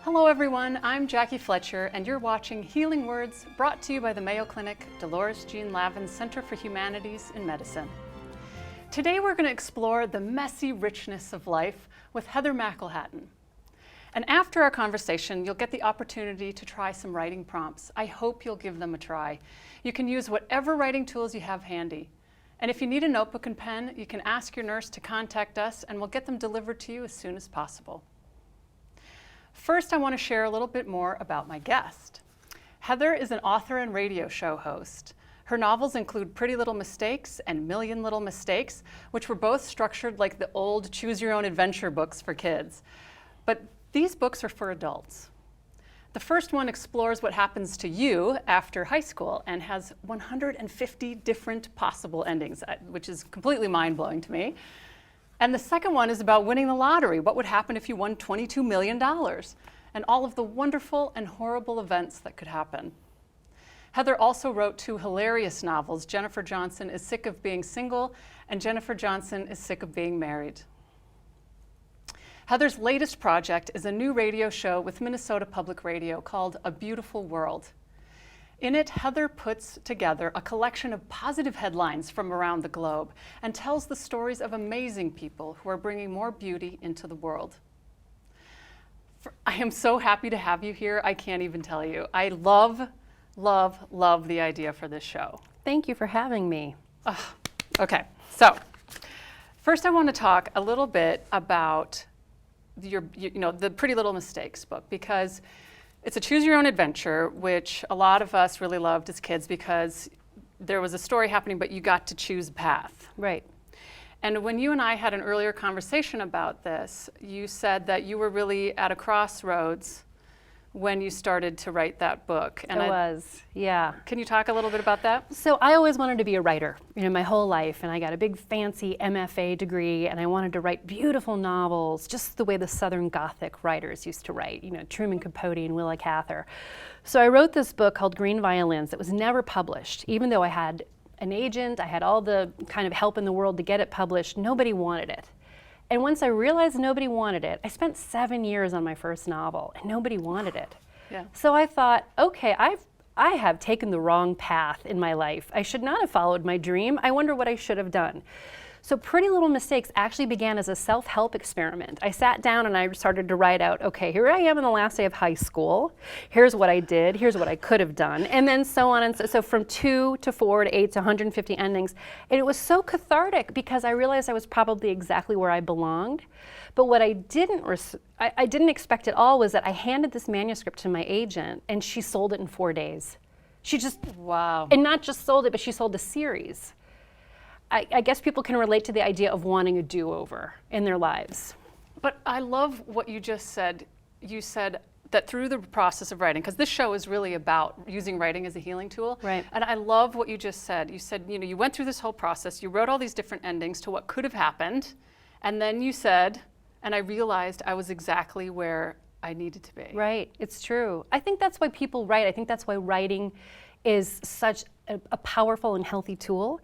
Hello everyone, I'm Jackie Fletcher and you're watching Healing Words, brought to you by the Mayo Clinic Dolores Jean Lavin Center for Humanities in Medicine. Today we're going to explore the messy richness of life with Heather McElhatton. And after our conversation, you'll get the opportunity to try some writing prompts. I hope you'll give them a try. You can use whatever writing tools you have handy. And if you need a notebook and pen, you can ask your nurse to contact us and we'll get them delivered to you as soon as possible. First, I want to share a little bit more about my guest. Heather is an author and radio show host. Her novels include Pretty Little Mistakes and Million Little Mistakes, which were both structured like the old Choose Your Own Adventure books for kids. But these books are for adults. The first one explores what happens to you after high school and has 150 different possible endings, which is completely mind-blowing to me. And the second one is about winning the lottery. What would happen if you won $22 million? And all of the wonderful and horrible events that could happen. Heather also wrote two hilarious novels, Jennifer Johnson is Sick of Being Single, and Jennifer Johnson is Sick of Being Married. Heather's latest project is a new radio show with Minnesota Public Radio called A Beautiful World. In it, Heather puts together a collection of positive headlines from around the globe and tells the stories of amazing people who are bringing more beauty into the world. I am so happy to have you here. I can't even tell you. I love, love, love the idea for this show. Thank you for having me. Okay, so first I want to talk a little bit about the Pretty Little Mistakes book, because it's a choose your own adventure, which a lot of us really loved as kids because there was a story happening, but you got to choose a path. Right. And when you and I had an earlier conversation about this, you said that you were really at a crossroads when you started to write that book. And I was, yeah. Can you talk a little bit about that? So I always wanted to be a writer, my whole life, and I got a big fancy MFA degree, and I wanted to write beautiful novels, just the way the Southern Gothic writers used to write, Truman Capote and Willa Cather. So I wrote this book called Green Violins that was never published, even though I had an agent, I had all the kind of help in the world to get it published. Nobody wanted it. And once I realized nobody wanted it, I spent 7 years on my first novel, and nobody wanted it. Yeah. So I thought, okay, I have taken the wrong path in my life. I should not have followed my dream. I wonder what I should have done. So Pretty Little Mistakes actually began as a self-help experiment. I sat down and I started to write out, okay, here I am on the last day of high school. Here's what I did. Here's what I could have done. And then so on and so from 2 to 4 to 8 to 150 endings. And it was so cathartic because I realized I was probably exactly where I belonged. But what I didn't expect at all was that I handed this manuscript to my agent and she sold it in 4 days. She just, wow. And not just sold it, but she sold a series. I guess people can relate to the idea of wanting a do-over in their lives. But I love what you just said. You said that through the process of writing, because this show is really about using writing as a healing tool. Right. And I love what you just said. You said, you went through this whole process, you wrote all these different endings to what could have happened, and then you said, and I realized I was exactly where I needed to be. Right, it's true. I think that's why people write. I think that's why writing is such a powerful and healthy tool,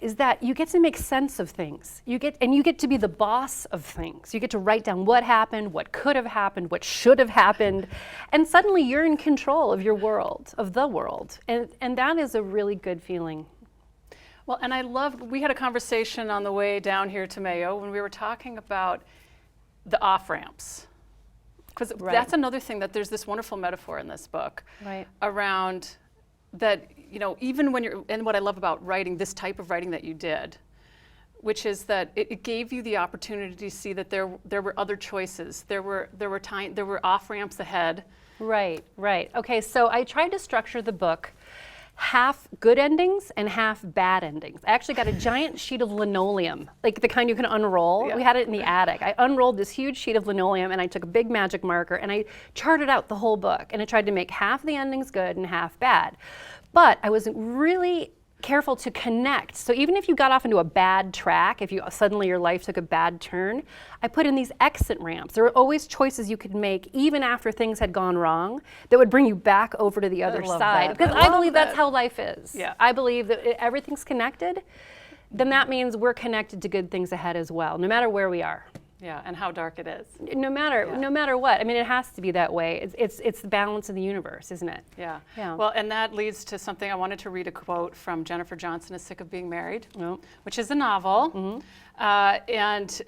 is that you get to make sense of things. You get to be the boss of things. You get to write down what happened, what could have happened, what should have happened, and suddenly you're in control of your world, of the world. And that is a really good feeling. Well, and we had a conversation on the way down here to Mayo when we were talking about the off-ramps. Because that's another thing, that there's this wonderful metaphor in this book around that, even when and what I love about writing, this type of writing that you did, which is that it gave you the opportunity to see that there were other choices. There were off-ramps ahead. Right. Okay, so I tried to structure the book half good endings and half bad endings. I actually got a giant sheet of linoleum, like the kind you can unroll. Yeah. We had it in the attic. I unrolled this huge sheet of linoleum and I took a big magic marker and I charted out the whole book, and I tried to make half the endings good and half bad. But I was really careful to connect. So even if you got off into a bad track, if you suddenly your life took a bad turn, I put in these exit ramps. There were always choices you could make even after things had gone wrong that would bring you back over to the other love side. that. Because I I believe love that's that. how life is. Yeah. I believe that everything's connected. Then that means we're connected to good things ahead as well, no matter where we are. Yeah, and how dark it is. No matter what. I mean, it has to be that way. It's the balance of the universe, isn't it? Yeah. Yeah. Well, and that leads to something I wanted to read a quote from Jennifer Johnson is Sick of Being Married, Oh. which is a novel, and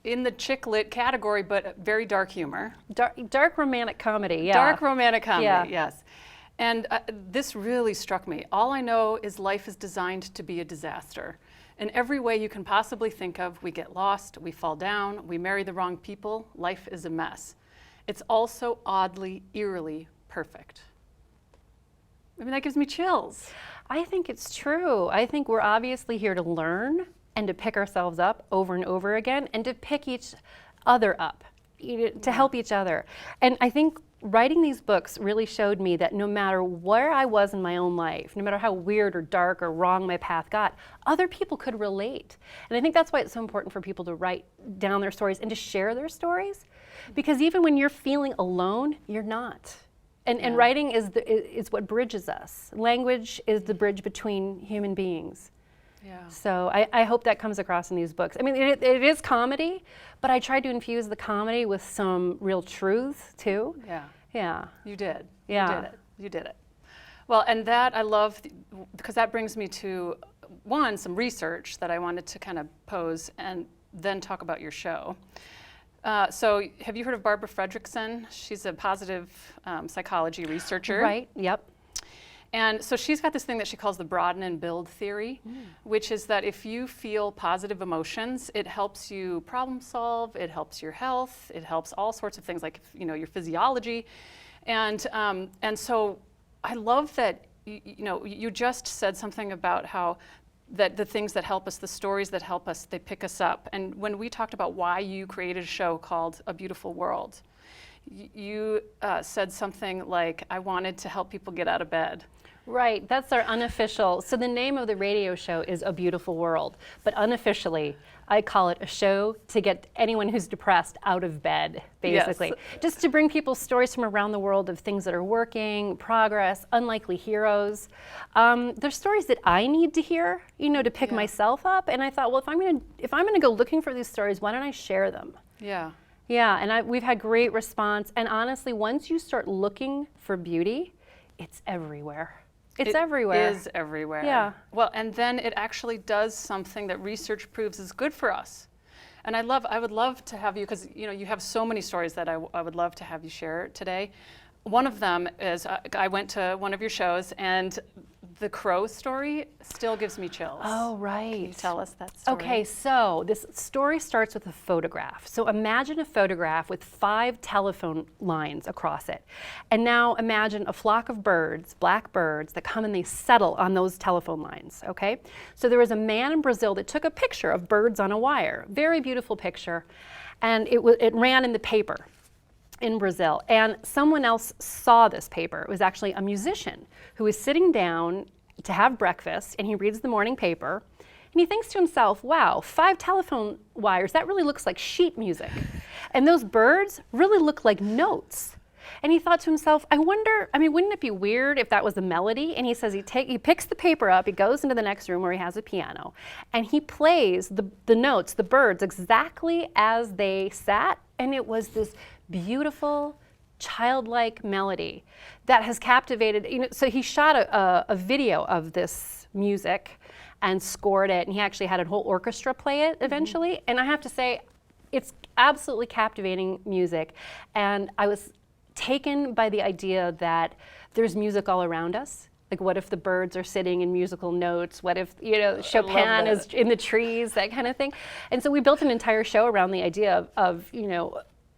in the chick lit category, but very dark humor. Dark romantic comedy, yeah. Dark romantic comedy, Yeah. yes. And this really struck me. All I know is life is designed to be a disaster. In every way you can possibly think of, we get lost, we fall down, we marry the wrong people, life is a mess. It's also oddly, eerily perfect. I mean, that gives me chills. I think it's true. I think we're obviously here to learn and to pick ourselves up over and over again and to pick each other up, to help each other. And I think writing these books really showed me that no matter where I was in my own life, no matter how weird or dark or wrong my path got, other people could relate. And I think that's why it's so important for people to write down their stories and to share their stories. Because even when you're feeling alone, you're not. And writing is what bridges us. Language is the bridge between human beings. Yeah. So I hope that comes across in these books. I mean, it is comedy, but I tried to infuse the comedy with some real truth too. Yeah. Yeah. You did. Yeah. You did it. You did it. Well, and that I love because that brings me to some research that I wanted to kind of pose and then talk about your show. So have you heard of Barbara Fredrickson? She's a positive psychology researcher. Right. Yep. And so she's got this thing that she calls the broaden and build theory, which is that if you feel positive emotions, it helps you problem solve, it helps your health, it helps all sorts of things like your physiology, and so I love that you just said something about how that the things that help us, the stories that help us, they pick us up. And when we talked about why you created a show called A Beautiful World, you said something like, I wanted to help people get out of bed. Right, that's our unofficial. So the name of the radio show is A Beautiful World, but unofficially, I call it a show to get anyone who's depressed out of bed, basically. Yes. Just to bring people stories from around the world of things that are working, progress, unlikely heroes. There's stories that I need to hear, to pick myself up. And I thought, well, if I'm gonna go looking for these stories, why don't I share them? Yeah. Yeah, and we've had great response. And honestly, once you start looking for beauty, it's everywhere. It's everywhere. It is everywhere. Yeah. Well, and then it actually does something that research proves is good for us. And I would love to have you, because you have so many stories that I would love to have you share today. One of them is I went to one of your shows, and the crow story still gives me chills. Oh, right. Can you tell us that story? Okay, so this story starts with a photograph. So imagine a photograph with 5 telephone lines across it. And now imagine a flock of birds, black birds, that come and they settle on those telephone lines, okay? So there was a man in Brazil that took a picture of birds on a wire. Very beautiful picture. And it ran in the paper in Brazil. And someone else saw this paper. It was actually a musician who was sitting down to have breakfast, and he reads the morning paper, and he thinks to himself, wow, 5 telephone wires, that really looks like sheet music. And those birds really look like notes. And he thought to himself, wouldn't it be weird if that was a melody? And he says he picks the paper up, he goes into the next room where he has a piano, and he plays the notes, the birds, exactly as they sat, and it was this beautiful, childlike melody that has captivated. So he shot a video of this music and scored it, and he actually had a whole orchestra play it eventually. And I have to say, it's absolutely captivating music. And I was taken by the idea that there's music all around us. Like, what if the birds are sitting in musical notes? What if, Chopin is in the trees, that kind of thing. And so we built an entire show around the idea of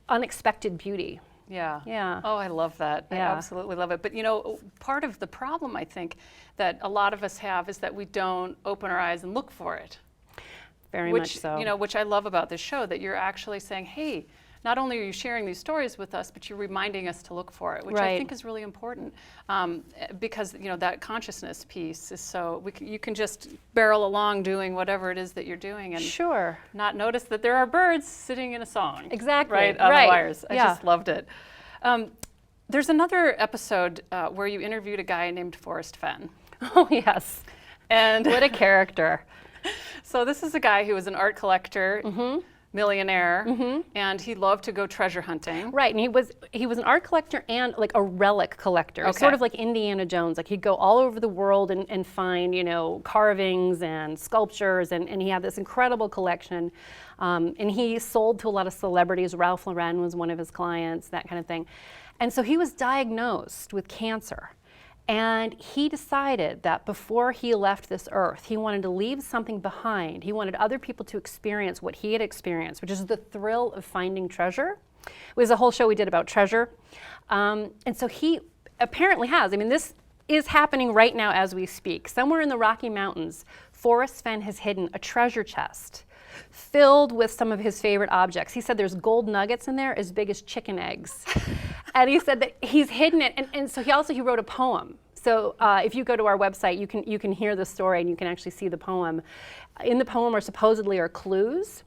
unexpected beauty. Yeah. Yeah. Oh, I love that. Yeah. I absolutely love it. But part of the problem I think that a lot of us have is that we don't open our eyes and look for it. Very much so. Which I love about this show, that you're actually saying, hey, not only are you sharing these stories with us, but you're reminding us to look for it, which I Right. think is really important, because that consciousness piece is so, you can just barrel along doing whatever it is that you're doing and Sure. not notice that there are birds sitting in a song. Exactly. Right, on Right. the wires. I Yeah. just loved it. There's another episode where you interviewed a guy named Forrest Fenn. Oh, yes. And What a character. so this is a guy who was an art collector, millionaire, and he loved to go treasure hunting. Right, and he was an art collector and like a relic collector, Okay. sort of like Indiana Jones. Like he'd go all over the world and find, carvings and sculptures, and he had this incredible collection. And he sold to a lot of celebrities. Ralph Lauren was one of his clients, that kind of thing. And so he was diagnosed with cancer. And he decided that before he left this earth, he wanted to leave something behind. He wanted other people to experience what he had experienced, which is the thrill of finding treasure. It was a whole show we did about treasure. And so he apparently has. I mean, this is happening right now as we speak. Somewhere in the Rocky Mountains, Forrest Fenn has hidden a treasure chest filled with some of his favorite objects. He said there's gold nuggets in there as big as chicken eggs. And he said that he's hidden it. And so he wrote a poem. So if you go to our website, you can hear the story and you can actually see the poem. In the poem are supposedly clues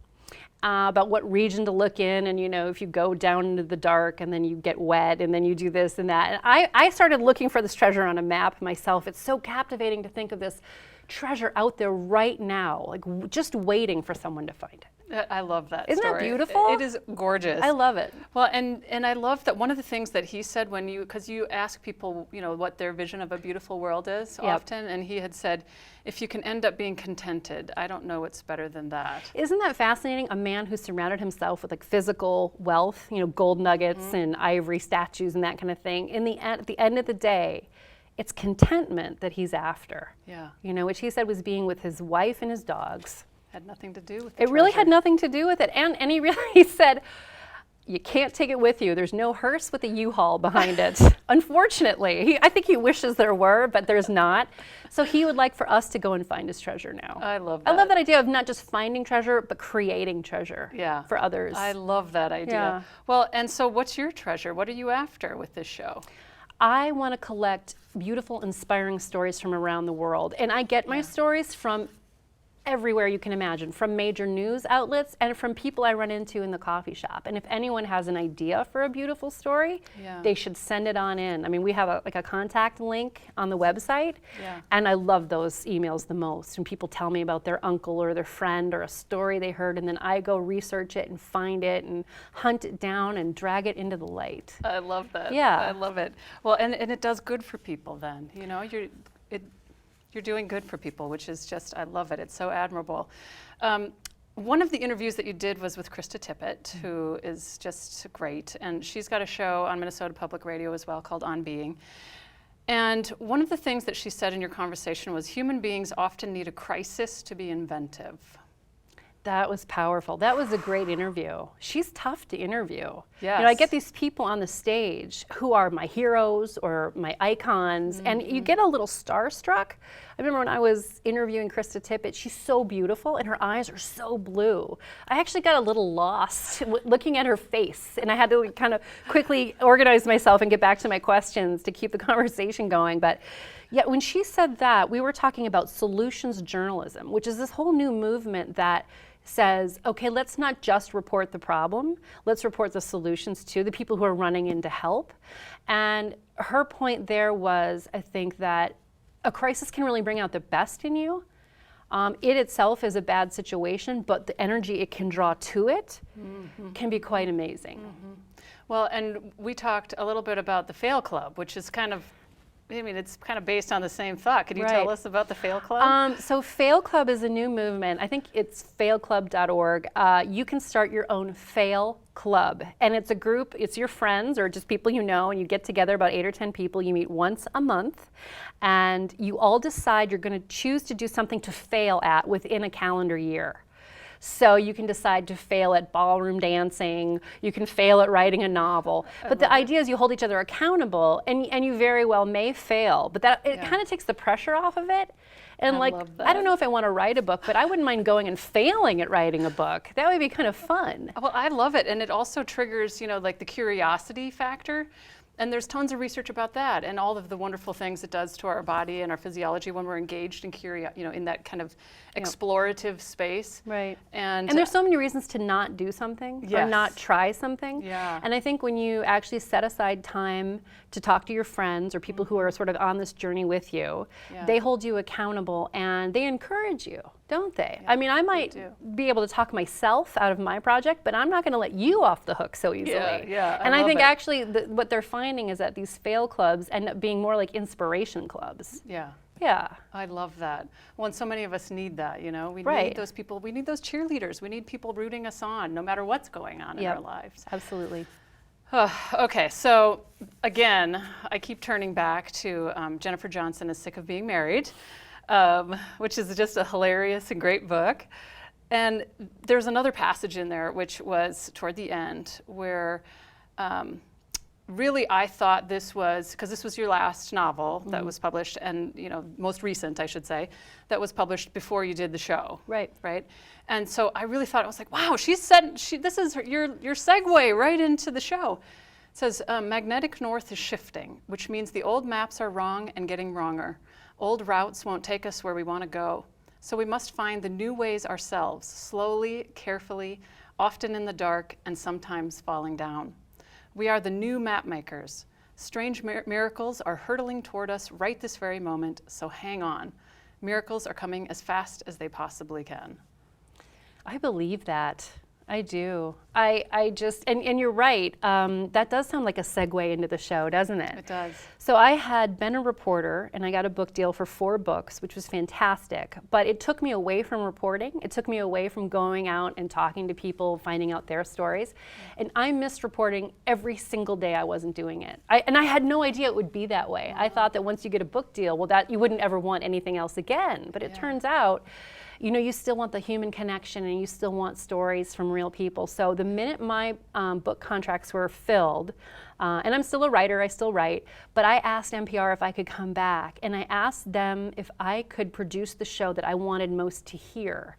about what region to look in, and if you go down into the dark and then you get wet and then you do this and that. And I started looking for this treasure on a map myself. It's so captivating to think of this treasure out there right now, like just waiting for someone to find it. I love that Isn't that story. beautiful? It is gorgeous. I love it. Well, and I love that one of the things that he said because you ask people, what their vision of a beautiful world is often, and he had said, if you can end up being contented, I don't know what's better than that. Isn't that fascinating? A man who surrounded himself with like physical wealth, gold nuggets and ivory statues and that kind of thing. At the end of the day, it's contentment that he's after. Yeah. Which he said was being with his wife and his dogs. Had nothing to do with the It really had treasure. nothing to do with it. And he said, you can't take it with you. There's no hearse with a U-Haul behind it. Unfortunately. I think he wishes there were, but there's not. So he would like for us to go and find his treasure now. I love that. I love that idea of not just finding treasure, but creating treasure for others. I love that idea. Yeah. Well, and so what's your treasure? What are you after with this show? I want to collect beautiful, inspiring stories from around the world. And I get my stories from everywhere you can imagine, from major news outlets and from people I run into in the coffee shop. And if anyone has an idea for a beautiful story, they should send it on in. I mean, we have a contact link on the website, and I love those emails the most. When people tell me about their uncle or their friend or a story they heard, and then I go research it and find it and hunt it down and drag it into the light. I love that. Yeah. I love it. Well, and it does good for people then. You're doing good for people, which is just, I love it. It's so admirable. One of the interviews that you did was with Krista Tippett, who is just great. And she's got a show on Minnesota Public Radio as well called On Being. And one of the things that she said in your conversation was human beings often need a crisis to be inventive. That was powerful. That was a great interview. She's tough to interview. Yes. I get these people on the stage who are my heroes or my icons, and you get a little starstruck. I remember when I was interviewing Krista Tippett, she's so beautiful and her eyes are so blue. I actually got a little lost looking at her face, and I had to kind of quickly organize myself and get back to my questions to keep the conversation going. But yeah, when she said that, we were talking about solutions journalism, which is this whole new movement that says, okay, let's not just report the problem, let's report the solutions too, the people who are running in to help. And her point there was, I think, that a crisis can really bring out the best in you. It itself is a bad situation, but the energy it can draw to it can be quite amazing. Well, and we talked a little bit about the Fail Club, which is it's kind of based on the same thought. Could you tell us about the Fail Club? So Fail Club is a new movement. I think it's failclub.org. You can start your own Fail Club. And it's a group, it's your friends or just people you know, and you get together, about 8 or 10 people. You meet once a month, and you all decide you're going to choose to do something to fail at within a calendar year. So you can decide to fail at ballroom dancing, you can fail at writing a novel. But the idea is you hold each other accountable, and you very well may fail, but that it kind of takes the pressure off of it. And I like, love I don't that. know if I want to write a book, but I wouldn't mind going and failing at writing a book. That would be kind of fun. Well, I love it, and it also triggers, like the curiosity factor. And there's tons of research about that, and all of the wonderful things it does to our body and our physiology when we're engaged in in that kind of explorative space. Right. And there's so many reasons to not do something or Yes. not try something. Yeah. And I think when you actually set aside time to talk to your friends or people who are sort of on this journey with you, Yeah. they hold you accountable and they encourage you, don't they? I mean, I might do. be able to talk myself out of my project, but I'm not going to let you off the hook so easily. Yeah, And I love think it. actually what they're finding is that these fail clubs end up being more like inspiration clubs. Yeah. Yeah. I love that. Well, and so many of us need that, We Right. need those people. We need those cheerleaders. We need people rooting us on, no matter what's going on in Yep. our lives. Absolutely. Okay, so again, I keep turning back to Jennifer Johnson is Sick of Being Married, which is just a hilarious and great book. And there's another passage in there, which was toward the end, where really I thought this was, because this was your last novel that was published, and most recent, I should say, that was published before you did the show. Right. Right. And so I really thought, I was like, wow, this is your segue right into the show. It says, magnetic north is shifting, which means the old maps are wrong and getting wronger. Old routes won't take us where we want to go. So we must find the new ways ourselves, slowly, carefully, often in the dark, and sometimes falling down. We are the new map makers. Strange miracles are hurtling toward us right this very moment, so hang on. Miracles are coming as fast as they possibly can. I believe that. I do. I just, and you're right, that does sound like a segue into the show, doesn't it? It does. So I had been a reporter and I got a book deal for 4 books, which was fantastic, but it took me away from reporting. It took me away from going out and talking to people, finding out their stories. And I missed reporting every single day I wasn't doing it. And I had no idea it would be that way. I thought that once you get a book deal, well, that you wouldn't ever want anything else again. But it turns out, you still want the human connection and you still want stories from real people. So the minute my book contracts were filled, and I'm still a writer, I still write, but I asked NPR if I could come back, and I asked them if I could produce the show that I wanted most to hear,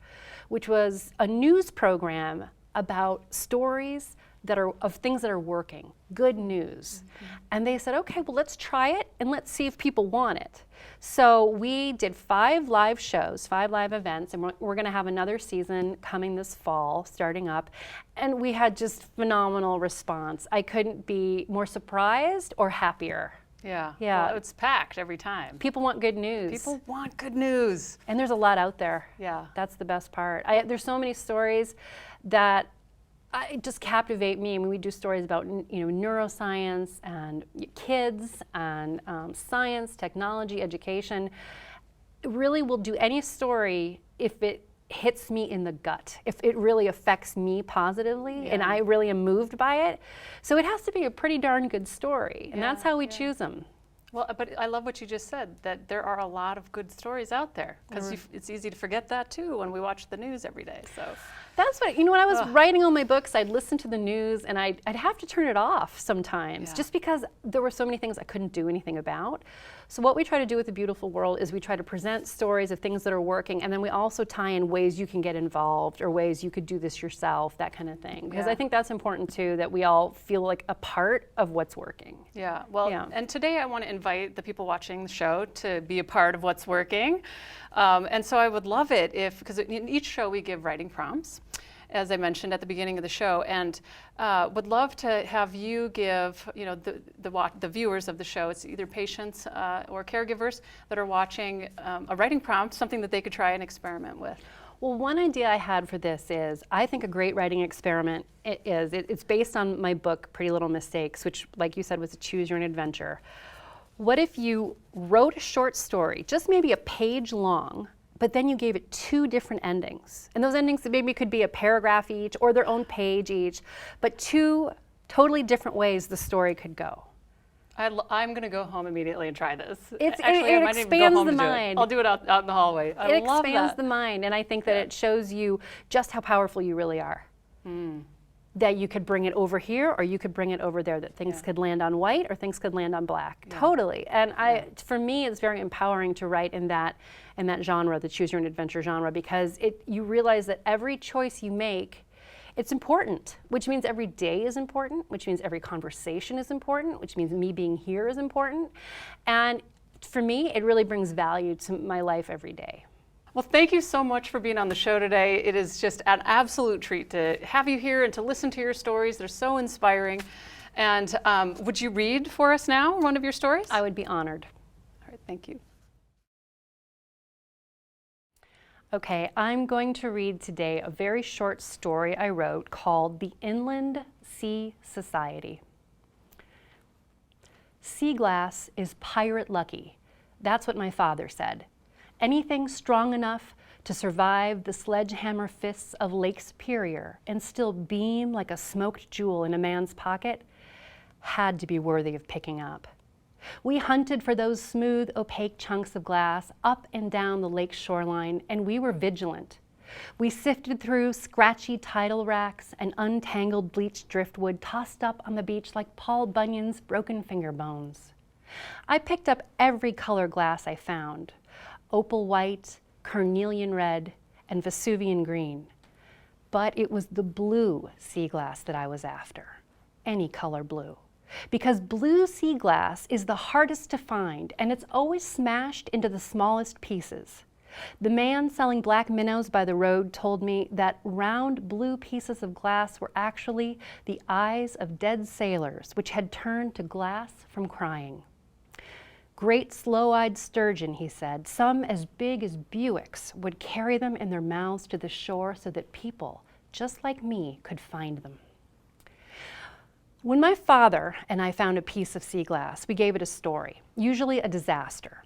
which was a news program about stories that are of things that are working, good news. And they said, okay, well, let's try it and let's see if people want it. So we did 5 live shows, 5 live events, and we're going to have another season coming this fall, starting up. And we had just phenomenal response. I couldn't be more surprised or happier. Yeah. Yeah. Well, it's packed every time. People want good news. People want good news. And there's a lot out there. Yeah. That's the best part. There's so many stories that just captivate me. I mean, we do stories about neuroscience and kids and science, technology, education. Really, will do any story if it hits me in the gut, if it really affects me positively, and I really am moved by it. So it has to be a pretty darn good story, and that's how we choose them. Well, but I love what you just said, that there are a lot of good stories out there, because it's easy to forget that too when we watch the news every day. So That's what, when I was writing all my books, I'd listen to the news and I'd have to turn it off sometimes, just because there were so many things I couldn't do anything about. So what we try to do with The Beautiful World is we try to present stories of things that are working, and then we also tie in ways you can get involved or ways you could do this yourself, that kind of thing. Because I think that's important too, that we all feel like a part of what's working. yeah, well, and today I want to invite the people watching the show to be a part of what's working. And so I would love it if, because in each show we give writing prompts, as I mentioned at the beginning of the show, and would love to have you give, the viewers of the show, it's either patients or caregivers that are watching, a writing prompt, something that they could try and experiment with. Well, one idea I had for this is, I think a great writing experiment it's based on my book, Pretty Little Mistakes, which, like you said, was a choose your own adventure. What if you wrote a short story, just maybe a page long, but then you gave it 2 different endings? And those endings maybe could be a paragraph each or their own page each, but 2 totally different ways the story could go. I'm going to go home immediately and try this. It Actually, I might even go expands home the to do it. mind. I'll do it out in the hallway. I It love expands that. the mind, and I think that it shows you just how powerful you really are. That you could bring it over here, or you could bring it over there, that things could land on white or things could land on black. Totally. And for me, it's very empowering to write in that genre, the choose your own adventure genre, because you realize that every choice you make, it's important, which means every day is important, which means every conversation is important, which means me being here is important. And for me, it really brings value to my life every day. Well, thank you so much for being on the show today. It is just an absolute treat to have you here and to listen to your stories. They're so inspiring. And would you read for us now one of your stories? I would be honored. All right, thank you. Okay, I'm going to read today a very short story I wrote called The Inland Sea Society. Sea glass is pirate lucky. That's what my father said. Anything strong enough to survive the sledgehammer fists of Lake Superior and still beam like a smoked jewel in a man's pocket had to be worthy of picking up. We hunted for those smooth, opaque chunks of glass up and down the lake shoreline, and we were vigilant. We sifted through scratchy tidal racks and untangled bleached driftwood tossed up on the beach like Paul Bunyan's broken finger bones. I picked up every color glass I found: opal white, carnelian red, and Vesuvian green. But it was the blue sea glass that I was after, any color blue. Because blue sea glass is the hardest to find, and it's always smashed into the smallest pieces. The man selling black minnows by the road told me that round blue pieces of glass were actually the eyes of dead sailors, which had turned to glass from crying. Great slow-eyed sturgeon, he said, some as big as Buicks, would carry them in their mouths to the shore so that people, just like me, could find them. When my father and I found a piece of sea glass, we gave it a story, usually a disaster.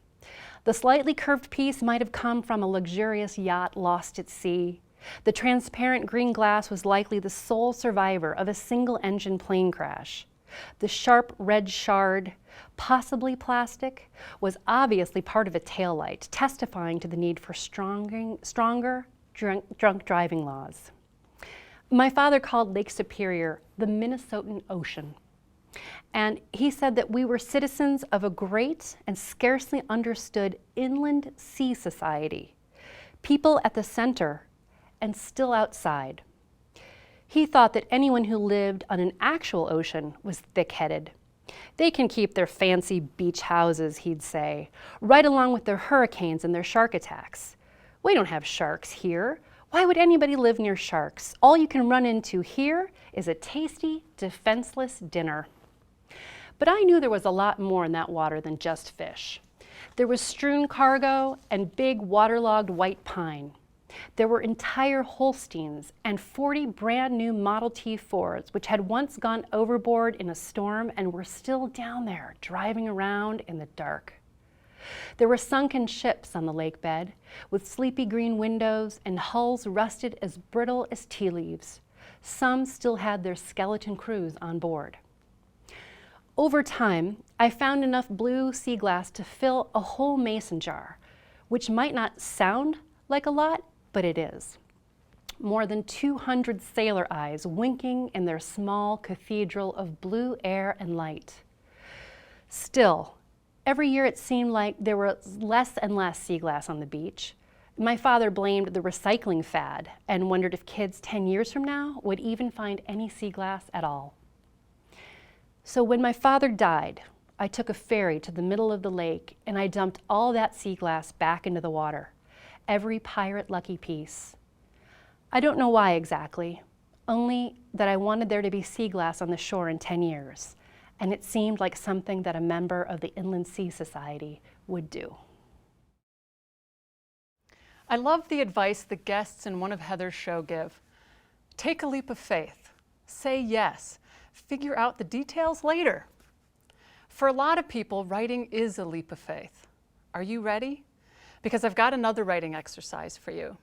The slightly curved piece might have come from a luxurious yacht lost at sea. The transparent green glass was likely the sole survivor of a single-engine plane crash. The sharp red shard, possibly plastic, was obviously part of a taillight, testifying to the need for stronger drunk driving laws. My father called Lake Superior the Minnesotan Ocean. And he said that we were citizens of a great and scarcely understood inland sea society, people at the center and still outside. He thought that anyone who lived on an actual ocean was thick-headed. They can keep their fancy beach houses, he'd say, right along with their hurricanes and their shark attacks. We don't have sharks here. Why would anybody live near sharks? All you can run into here is a tasty, defenseless dinner. But I knew there was a lot more in that water than just fish. There was strewn cargo and big waterlogged white pine. There were entire Holsteins and 40 brand new Model T Fords, which had once gone overboard in a storm and were still down there driving around in the dark. There were sunken ships on the lake bed with sleepy green windows and hulls rusted as brittle as tea leaves. Some still had their skeleton crews on board. Over time, I found enough blue sea glass to fill a whole mason jar, which might not sound like a lot, but it is. More than 200 sailor eyes winking in their small cathedral of blue air and light. Still, every year it seemed like there was less and less sea glass on the beach. My father blamed the recycling fad and wondered if kids 10 years from now would even find any sea glass at all. So when my father died, I took a ferry to the middle of the lake and I dumped all that sea glass back into the water, every pirate lucky piece. I don't know why exactly, only that I wanted there to be sea glass on the shore in 10 years, and it seemed like something that a member of the Inland Sea Society would do. I love the advice the guests in one of Heather's show give. Take a leap of faith. Say yes. Figure out the details later. For a lot of people, writing is a leap of faith. Are you ready? Because I've got another writing exercise for you.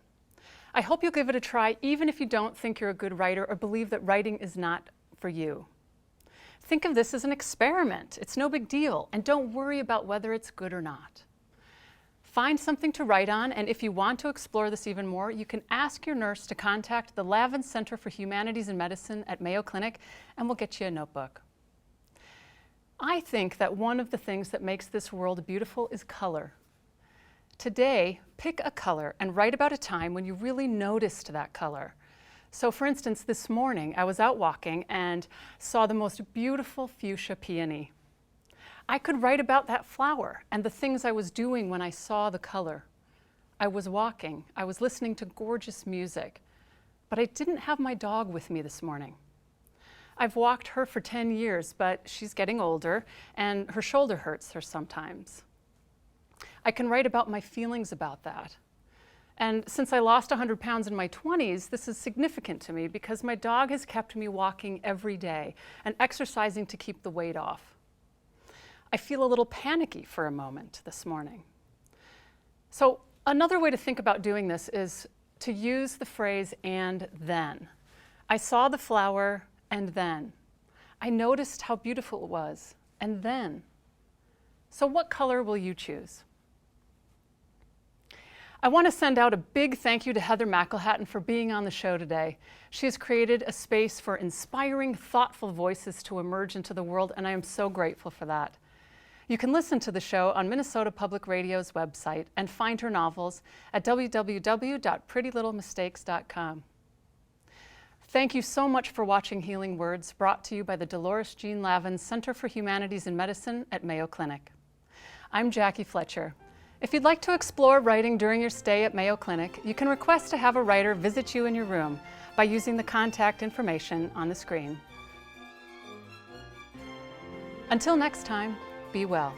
I hope you'll give it a try even if you don't think you're a good writer or believe that writing is not for you. Think of this as an experiment. It's no big deal, and don't worry about whether it's good or not. Find something to write on, and if you want to explore this even more, you can ask your nurse to contact the Lavin Center for Humanities in Medicine at Mayo Clinic, and we'll get you a notebook. I think that one of the things that makes this world beautiful is color. Today, pick a color and write about a time when you really noticed that color. So for instance, this morning I was out walking and saw the most beautiful fuchsia peony. I could write about that flower and the things I was doing when I saw the color. I was walking, I was listening to gorgeous music, but I didn't have my dog with me this morning. I've walked her for 10 years, but she's getting older and her shoulder hurts her sometimes. I can write about my feelings about that. And since I lost 100 pounds in my 20s, this is significant to me because my dog has kept me walking every day and exercising to keep the weight off. I feel a little panicky for a moment this morning. So another way to think about doing this is to use the phrase "and then." I saw the flower, and then. I noticed how beautiful it was, and then. So what color will you choose? I want to send out a big thank you to Heather McElhatton for being on the show today. She has created a space for inspiring, thoughtful voices to emerge into the world, and I am so grateful for that. You can listen to the show on Minnesota Public Radio's website and find her novels at www.prettylittlemistakes.com. Thank you so much for watching Healing Words, brought to you by the Dolores Jean Lavin Center for Humanities in Medicine at Mayo Clinic. I'm Jackie Fletcher. If you'd like to explore writing during your stay at Mayo Clinic, you can request to have a writer visit you in your room by using the contact information on the screen. Until next time, be well.